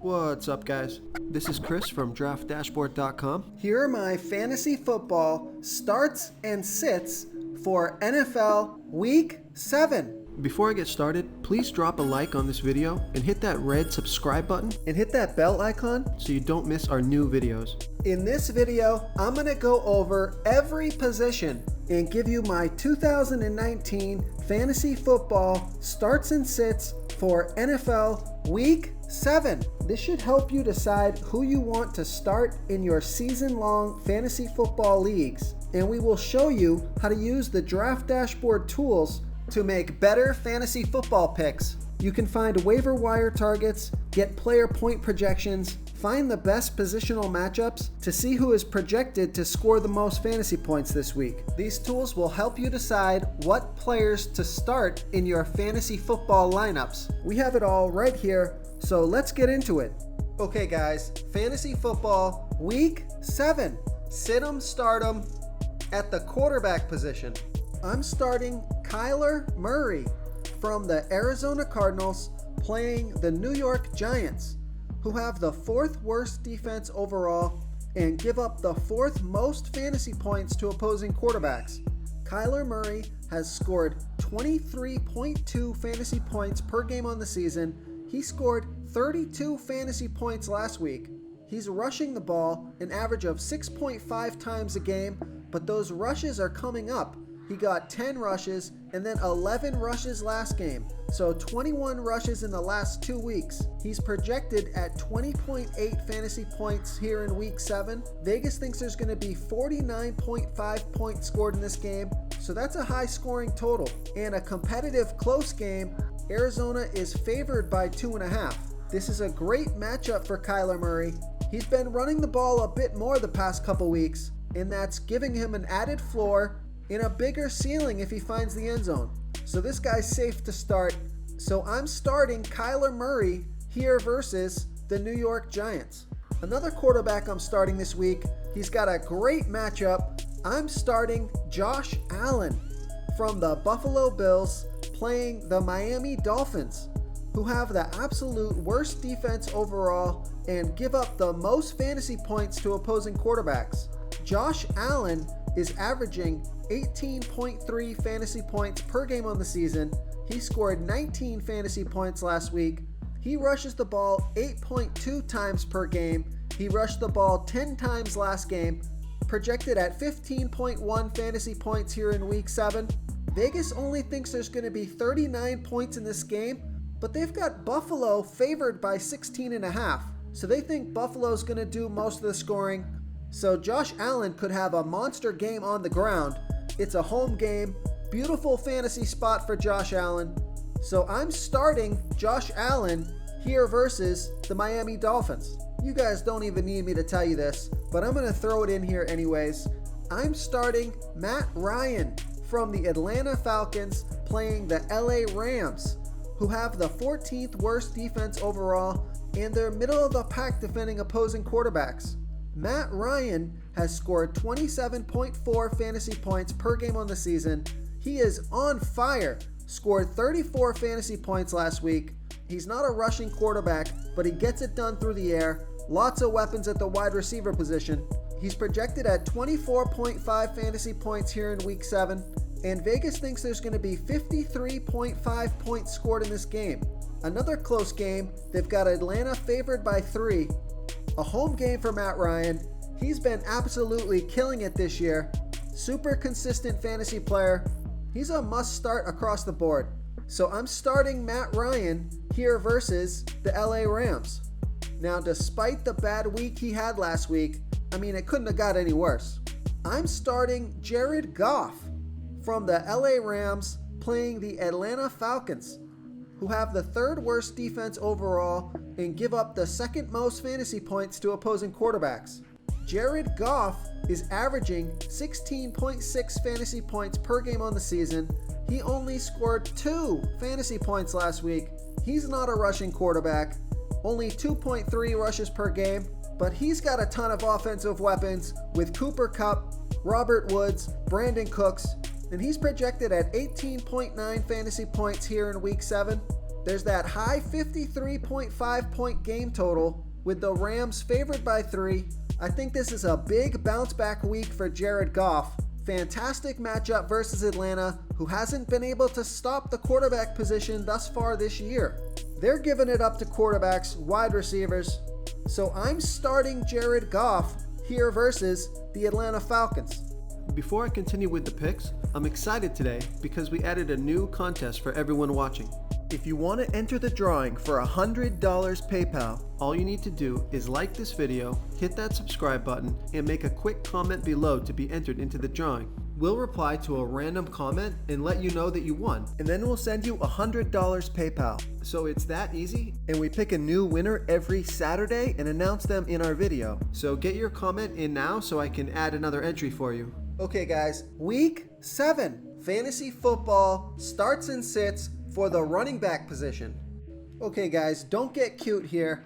What's up, guys? This is Chris from DraftDashboard.com. Here are my fantasy football starts and sits for NFL Week 7. Before I get started, please drop a like on this video and hit that red subscribe button And hit that bell icon. so you don't miss our new videos. In this video, I'm going to go over every position and give you my 2019 fantasy football starts and sits for NFL Week 7. This should help you decide who you want to start in your season-long fantasy football leagues. And we will show you how to use the Draft Dashboard tools to make better fantasy football picks. You can find waiver wire targets, get player point projections, find the best positional matchups to see who is projected to score the most fantasy points this week. These tools will help you decide what players to start in your fantasy football lineups. We have it all right here, so let's get into it. Okay guys, fantasy football week 7. Sit 'em, start 'em at the quarterback position. I'm starting Kyler Murray from the Arizona Cardinals playing the New York Giants, who have the 4th worst defense overall and give up the 4th most fantasy points to opposing quarterbacks. Kyler Murray has scored 23.2 fantasy points per game on the season. He scored 32 fantasy points last week. He's rushing the ball an average of 6.5 times a game, but those rushes are coming up. He got 10 rushes and then 11 rushes last game, so 21 rushes in the last 2 weeks. He's projected at 20.8 fantasy points here in week 7. Vegas thinks there's going to be 49.5 points scored in this game, so that's a high scoring total. And a competitive close game, Arizona is favored by 2.5. This is a great matchup for Kyler Murray. He's been running the ball a bit more the past couple weeks, and that's giving him an added floor and a bigger ceiling if he finds the end zone. So this guy's safe to start. So I'm starting Kyler Murray here versus the New York Giants. Another quarterback I'm starting this week, he's got a great matchup. I'm starting Josh Allen from the Buffalo Bills playing the Miami Dolphins, who have the absolute worst defense overall and give up the most fantasy points to opposing quarterbacks. Josh Allen is averaging 18.3 fantasy points per game on the season. He scored 19 fantasy points last week. He rushes the ball 8.2 times per game. He rushed the ball 10 times last game, projected at 15.1 fantasy points here in week 7. Vegas only thinks there's going to be 39 points in this game, but they've got Buffalo favored by 16.5. So they think Buffalo's going to do most of the scoring. So Josh Allen could have a monster game on the ground. It's a home game. Beautiful fantasy spot for Josh Allen. So I'm starting Josh Allen here versus the Miami Dolphins. You guys don't even need me to tell you this, but I'm going to throw it in here anyways. I'm starting Matt Ryan from the Atlanta Falcons playing the LA Rams, who have the 14th worst defense overall and they're middle of the pack defending opposing quarterbacks. Matt Ryan has scored 27.4 fantasy points per game on the season. He is on fire, scored 34 fantasy points last week. He's not a rushing quarterback, but he gets it done through the air. Lots of weapons at the wide receiver position. He's projected at 24.5 fantasy points here in week 7, and Vegas thinks there's going to be 53.5 points scored in this game. Another close game, they've got Atlanta favored by 3. A home game for Matt Ryan. He's been absolutely killing it this year. Super consistent fantasy player. He's a must start across the board. So I'm starting Matt Ryan here versus the LA Rams. Now, despite the bad week he had last week, it couldn't have got any worse. I'm starting Jared Goff from the LA Rams playing the Atlanta Falcons, who have the 3rd worst defense overall and give up the 2nd most fantasy points to opposing quarterbacks. Jared Goff is averaging 16.6 fantasy points per game on the season. He only scored 2 fantasy points last week. He's not a rushing quarterback, only 2.3 rushes per game, but he's got a ton of offensive weapons with Cooper Kupp, Robert Woods, Brandon Cooks, and he's projected at 18.9 fantasy points here in week 7. There's that high 53.5 point game total with the Rams favored by 3. I think this is a big bounce back week for Jared Goff. Fantastic matchup versus Atlanta, who hasn't been able to stop the quarterback position thus far this year. They're giving it up to quarterbacks, wide receivers. So I'm starting Jared Goff here versus the Atlanta Falcons. Before I continue with the picks, I'm excited today because we added a new contest for everyone watching. If you want to enter the drawing for $100 PayPal, all you need to do is like this video, hit that subscribe button, and make a quick comment below to be entered into the drawing. We'll reply to a random comment and let you know that you won, and then we'll send you $100 PayPal. So it's that easy, and we pick a new winner every Saturday and announce them in our video. So get your comment in now so I can add another entry for you. Okay guys, week 7 fantasy football starts and sits for the running back position. Okay guys, don't get cute here.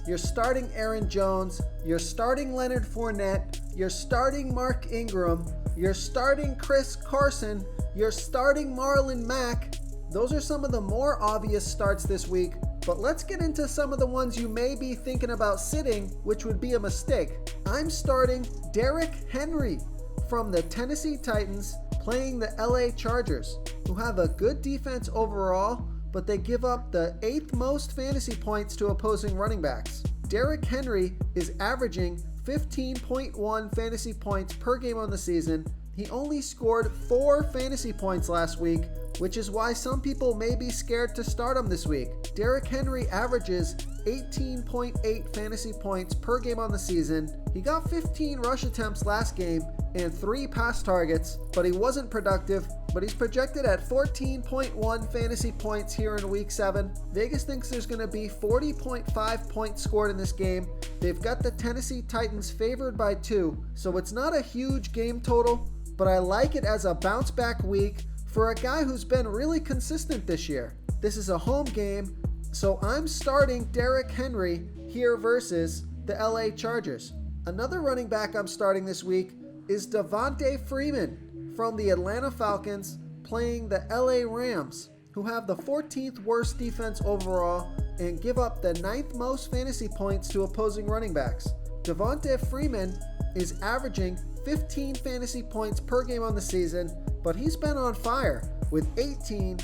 You're starting Aaron Jones, you're starting Leonard Fournette, you're starting Mark Ingram, you're starting Chris Carson, you're starting Marlon Mack. Those are some of the more obvious starts this week, but let's get into some of the ones you may be thinking about sitting, which would be a mistake. I'm starting Derrick Henry from the Tennessee Titans playing the LA Chargers, who have a good defense overall, but they give up the 8th most fantasy points to opposing running backs. Derrick Henry is averaging 15.1 fantasy points per game on the season. He only scored 4 fantasy points last week, which is why some people may be scared to start him this week. Derrick Henry averages 18.8 fantasy points per game on the season. He got 15 rush attempts last game and 3 pass targets, but he wasn't productive. But he's projected at 14.1 fantasy points here in week 7. Vegas thinks there's going to be 40.5 points scored in this game. They've got the Tennessee Titans favored by 2, so it's not a huge game total, but I like it as a bounce back week for a guy who's been really consistent this year. This is a home game, so I'm starting Derrick Henry here versus the LA Chargers. Another running back I'm starting this week is Devonta Freeman from the Atlanta Falcons playing the LA Rams, who have the 14th worst defense overall and give up the 9th most fantasy points to opposing running backs. Devonta Freeman is averaging 15 fantasy points per game on the season, but he's been on fire with 18,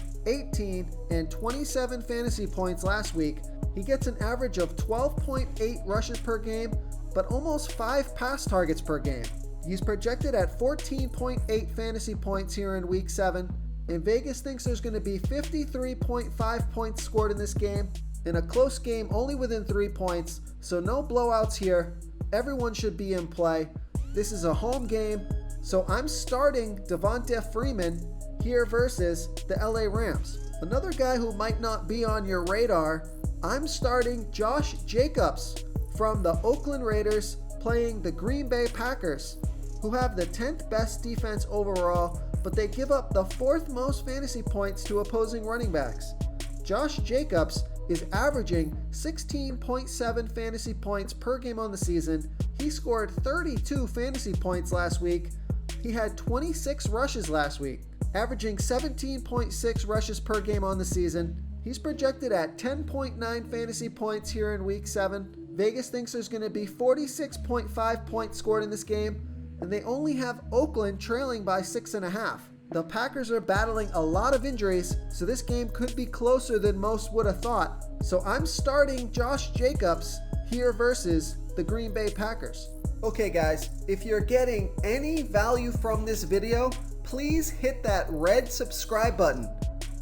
and 27 fantasy points last week. He gets an average of 12.8 rushes per game, but almost 5 pass targets per game. He's projected at 14.8 fantasy points here in week 7, and Vegas thinks there's going to be 53.5 points scored in this game, in a close game only within 3 points, so no blowouts here. Everyone should be in play. This is a home game, so I'm starting Devonta Freeman here versus the LA Rams. Another guy who might not be on your radar, I'm starting Josh Jacobs from the Oakland Raiders playing the Green Bay Packers, who have the 10th best defense overall, but they give up the 4th most fantasy points to opposing running backs. Josh Jacobs is averaging 16.7 fantasy points per game on the season. He scored 32 fantasy points last week. He had 26 rushes last week, averaging 17.6 rushes per game on the season. He's projected at 10.9 fantasy points here in week 7. Vegas thinks there's going to be 46.5 points scored in this game, and they only have Oakland trailing by 6.5. The Packers are battling a lot of injuries, so this game could be closer than most would have thought. So I'm starting Josh Jacobs here versus the Green Bay Packers. Okay guys, if you're getting any value from this video, please hit that red subscribe button.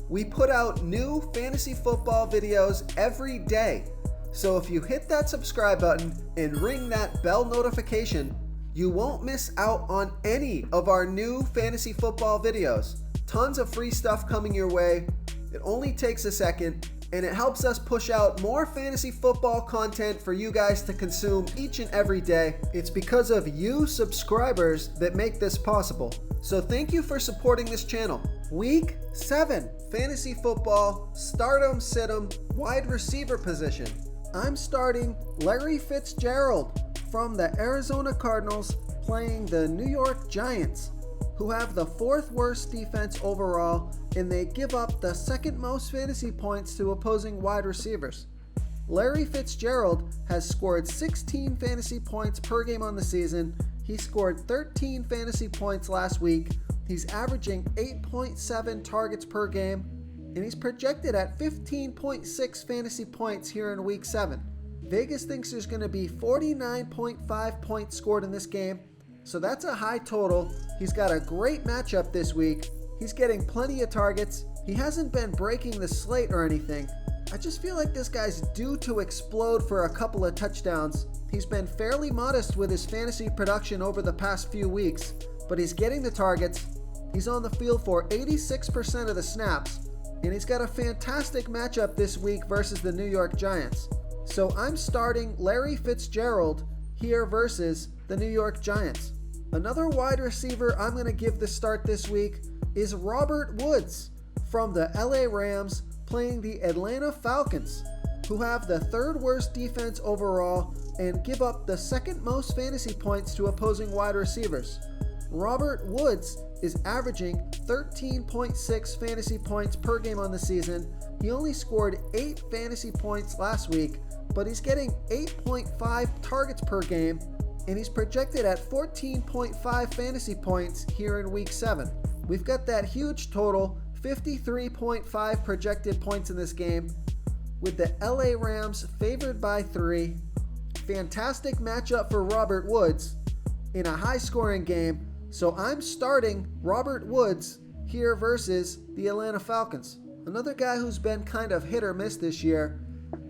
We put out new fantasy football videos every day. So if you hit that subscribe button and ring that bell notification, you won't miss out on any of our new fantasy football videos. Tons of free stuff coming your way. It only takes a second, and it helps us push out more fantasy football content for you guys to consume each and every day. It's because of you subscribers that make this possible. So thank you for supporting this channel. Week 7, fantasy football, start 'em, sit 'em, wide receiver position. I'm starting Larry Fitzgerald from the Arizona Cardinals playing the New York Giants, who have the 4th worst defense overall, and they give up the 2nd most fantasy points to opposing wide receivers. Larry Fitzgerald has scored 16 fantasy points per game on the season. He scored 13 fantasy points last week. He's averaging 8.7 targets per game, and he's projected at 15.6 fantasy points here in Week 7. Vegas thinks there's going to be 49.5 points scored in this game, so that's a high total. He's got a great matchup this week. He's getting plenty of targets. He hasn't been breaking the slate or anything. I just feel like this guy's due to explode for a couple of touchdowns. He's been fairly modest with his fantasy production over the past few weeks, but he's getting the targets. He's on the field for 86% of the snaps, and he's got a fantastic matchup this week versus the New York Giants. So I'm starting Larry Fitzgerald here versus the New York Giants. Another wide receiver I'm going to give the start this week is Robert Woods from the LA Rams, playing the Atlanta Falcons, who have the 3rd worst defense overall and give up the 2nd most fantasy points to opposing wide receivers. Robert Woods is averaging 13.6 fantasy points per game on the season. He only scored 8 fantasy points last week, but he's getting 8.5 targets per game, and he's projected at 14.5 fantasy points here in Week 7. We've got that huge total, 53.5 projected points in this game, with the LA Rams favored by 3. Fantastic matchup for Robert Woods in a high-scoring game, so I'm starting Robert Woods here versus the Atlanta Falcons. Another guy who's been kind of hit or miss this year,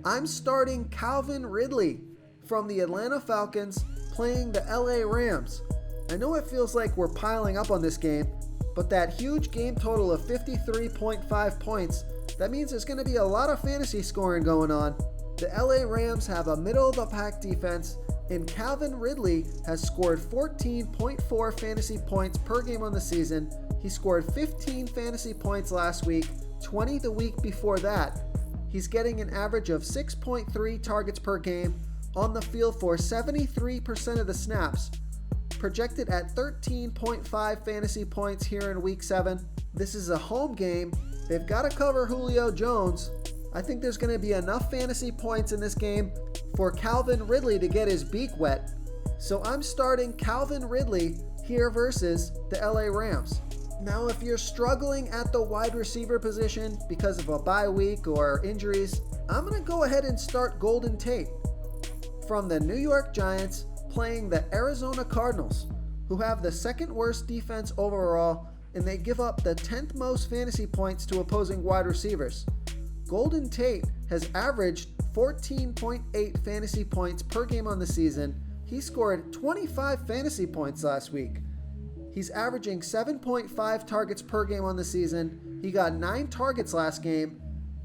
I'm starting Calvin Ridley from the Atlanta Falcons, playing the LA Rams. I know it feels like we're piling up on this game, but that huge game total of 53.5 points, that means there's going to be a lot of fantasy scoring going on. The LA Rams have a middle-of-the-pack defense, and Calvin Ridley has scored 14.4 fantasy points per game on the season. He scored 15 fantasy points last week, 20 the week before that. He's getting an average of 6.3 targets per game, on the field for 73% of the snaps, projected at 13.5 fantasy points here in Week 7. This is a home game. They've got to cover Julio Jones. I think there's going to be enough fantasy points in this game for Calvin Ridley to get his beak wet. So I'm starting Calvin Ridley here versus the LA Rams. Now, if you're struggling at the wide receiver position because of a bye week or injuries, I'm going to go ahead and start Golden Tate from the New York Giants, playing the Arizona Cardinals, who have the 2nd worst defense overall, and they give up the 10th most fantasy points to opposing wide receivers. Golden Tate has averaged 14.8 fantasy points per game on the season. He scored 25 fantasy points last week. He's averaging 7.5 targets per game on the season. He got 9 targets last game.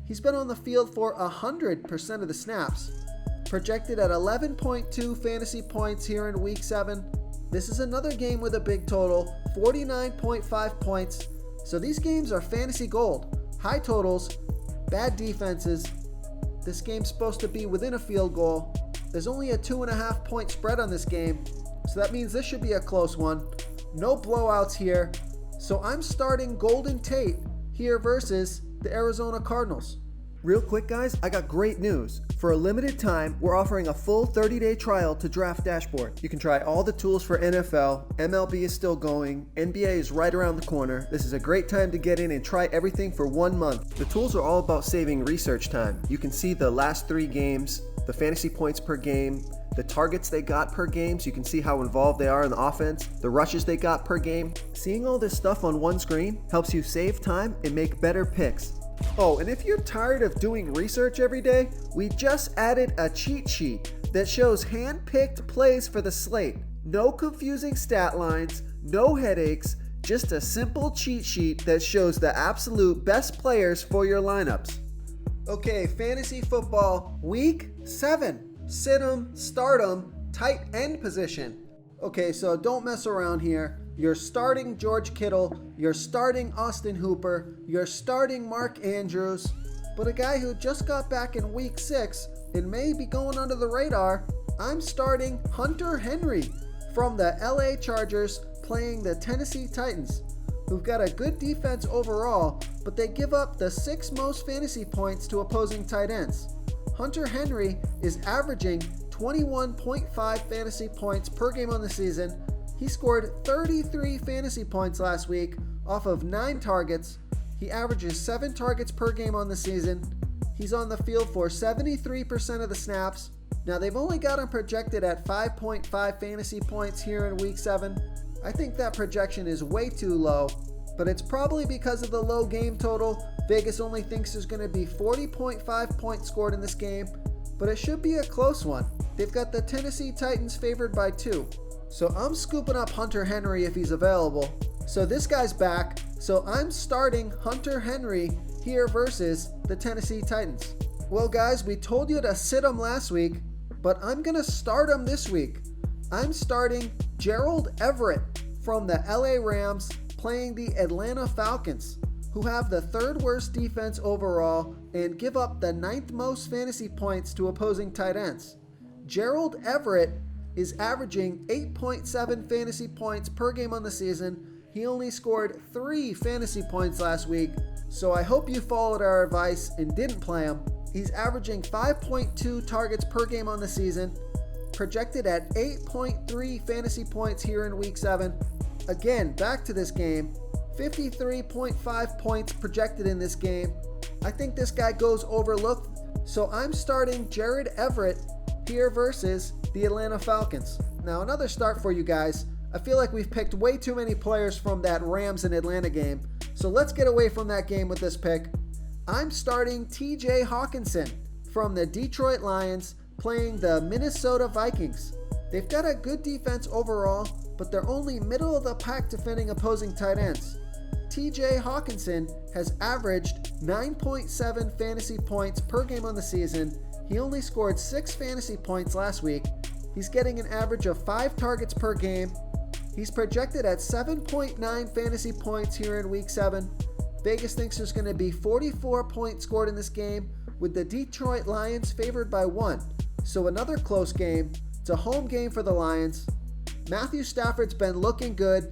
He's been on the field for 100% of the snaps, projected at 11.2 fantasy points here in Week 7. This is another game with a big total, 49.5 points. So these games are fantasy gold. High totals, bad defenses. This game's supposed to be within a field goal. There's only a 2.5 point spread on this game, so that means this should be a close one. No blowouts here. So I'm starting Golden Tate here versus the Arizona Cardinals. Real quick, guys, I got great news. For a limited time, we're offering a full 30-day trial to Draft Dashboard. You can try all the tools for NFL, MLB is still going, NBA is right around the corner. This is a great time to get in and try everything for 1 month. The tools are all about saving research time. You can see the last 3 games, the fantasy points per game, the targets they got per game, so you can see how involved they are in the offense, the rushes they got per game. Seeing all this stuff on one screen helps you save time and make better picks. Oh, and if you're tired of doing research every day, we just added a cheat sheet that shows hand-picked plays for the slate. No confusing stat lines, no headaches, just a simple cheat sheet that shows the absolute best players for your lineups. Okay, fantasy football, Week 7. Sit 'em, start 'em, tight end position. Okay, so don't mess around here. You're starting George Kittle, you're starting Austin Hooper, you're starting Mark Andrews, but a guy who just got back in Week 6 and may be going under the radar, I'm starting Hunter Henry from the LA Chargers, playing the Tennessee Titans, who've got a good defense overall, but they give up the 6th most fantasy points to opposing tight ends. Hunter Henry is averaging 21.5 fantasy points per game on the season. He scored 33 fantasy points last week off of 9 targets. He averages 7 targets per game on the season. He's on the field for 73% of the snaps. Now, they've only got him projected at 5.5 fantasy points here in week 7. I think that projection is way too low, but it's probably because of the low game total. Vegas only thinks there's going to be 40.5 points scored in this game, but it should be a close one. They've got the Tennessee Titans favored by 2. So I'm scooping up Hunter Henry if he's available. So this guy's back, so I'm starting Hunter Henry here versus the Tennessee Titans. Well, guys, we told you to sit him last week, but I'm going to start him this week. I'm starting Gerald Everett from the LA Rams playing the Atlanta Falcons, who have the 3rd worst defense overall and give up the 9th most fantasy points to opposing tight ends. Gerald Everett is averaging 8.7 fantasy points per game on the season. He only scored 3 fantasy points last week, so I hope you followed our advice and didn't play him. He's averaging 5.2 targets per game on the season, projected at 8.3 fantasy points here in week 7. Again, back to this game, 53.5 points projected in this game. I think this guy goes overlooked, so I'm starting Gerald Everett here versus the Atlanta Falcons. Now, another start for you guys. I feel like we've picked way too many players from that Rams and Atlanta game, so let's get away from that game with this pick. I'm starting TJ Hawkinson from the Detroit Lions playing the Minnesota Vikings. They've got a good defense overall, but they're only middle of the pack defending opposing tight ends. TJ Hawkinson has averaged 9.7 fantasy points per game on the season. He only scored 6 fantasy points last week. He's getting an average of 5 targets per game. He's projected at 7.9 fantasy points here in week 7. Vegas thinks there's going to be 44 points scored in this game, with the Detroit Lions favored by 1. So another close game. It's a home game for the Lions. Matthew Stafford's been looking good.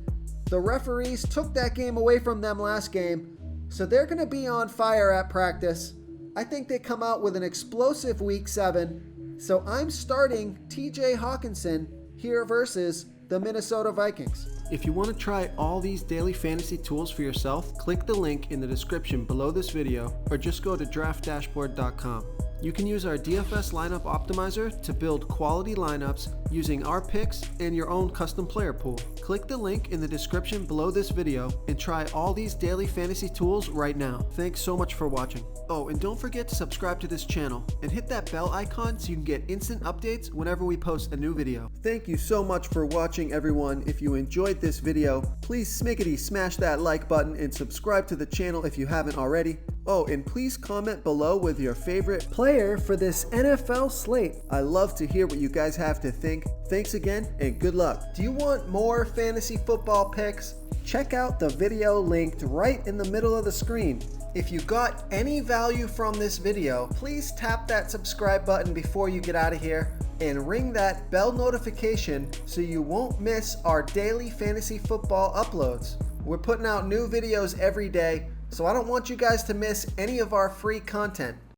The referees took that game away from them last game, so they're going to be on fire at practice. I think they come out with an explosive week 7. So I'm starting TJ Hawkinson here versus the Minnesota Vikings. If you want to try all these daily fantasy tools for yourself, click the link in the description below this video or just go to draftdashboard.com. You can use our DFS lineup optimizer to build quality lineups using our picks and your own custom player pool. Click the link in the description below this video and try all these daily fantasy tools right now. Thanks so much for watching. Oh, and don't forget to subscribe to this channel and hit that bell icon so you can get instant updates whenever we post a new video. Thank you so much for watching, everyone. If you enjoyed this video, please smash that like button and subscribe to the channel if you haven't already. Oh, and please comment below with your favorite Player for this NFL slate. I love to hear what you guys have to think. Thanks again and good luck. Do you want more fantasy football picks? Check out the video linked right in the middle of the screen. If you got any value from this video, please tap that subscribe button before you get out of here and ring that bell notification so you won't miss our daily fantasy football uploads. We're putting out new videos every day, so I don't want you guys to miss any of our free content.